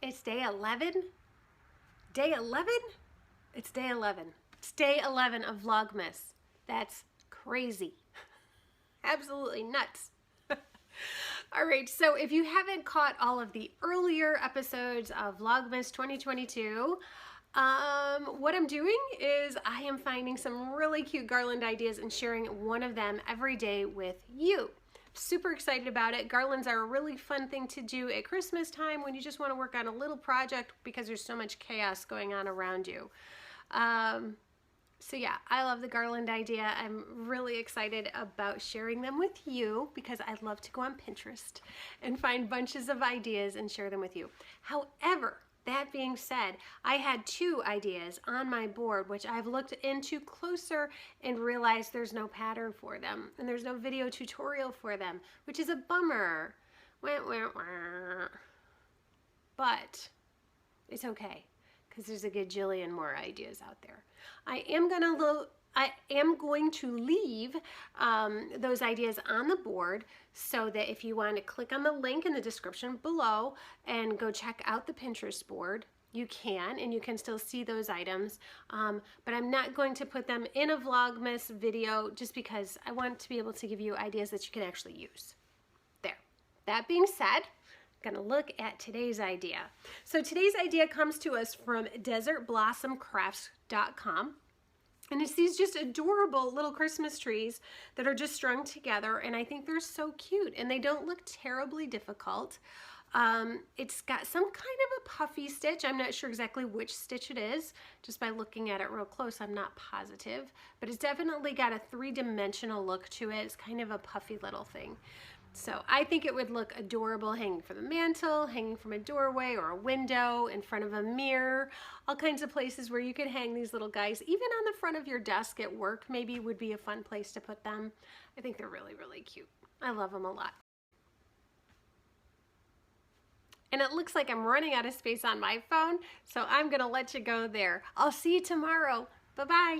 It's day 11? Day 11? It's day 11. It's day 11 of Vlogmas. That's crazy. Absolutely nuts. All right, so if you haven't caught all of the earlier episodes of Vlogmas 2022, what I'm doing is I am finding some really cute garland ideas and sharing one of them every day with you. Super excited about it. Garlands are a really fun thing to do at Christmas time when you just want to work on a little project because there's so much chaos going on around you. So yeah, I love the garland idea. I'm really excited about sharing them with you because I love to go on Pinterest and find bunches of ideas and share them with you. However, that being said, I had two ideas on my board which I've looked into closer and realized there's no pattern for them and there's no video tutorial for them, which is a bummer. Wah, wah, wah. But it's okay because there's a gajillion more ideas out there. I am going to leave those ideas on the board so that if you want to click on the link in the description below and go check out the Pinterest board, you can, and you can still see those items. But I'm not going to put them in a Vlogmas video just because I want to be able to give you ideas that you can actually use. There. That being said, gonna look at today's idea. So today's idea comes to us from desertblossomcrafts.com. And it's these just adorable little Christmas trees that are just strung together, and I think they're so cute and they don't look terribly difficult. It's got some kind of a puffy stitch. I'm not sure exactly which stitch it is. Just by looking at it real close, I'm not positive, but it's definitely got a three-dimensional look to it. It's kind of a puffy little thing. So I think it would look adorable hanging from the mantle, hanging from a doorway or a window, in front of a mirror, all kinds of places where you could hang these little guys. Even on the front of your desk at work maybe would be a fun place to put them. I think they're really, really cute. I love them a lot. And it looks like I'm running out of space on my phone, so I'm gonna let you go there. I'll see you tomorrow. Bye-bye.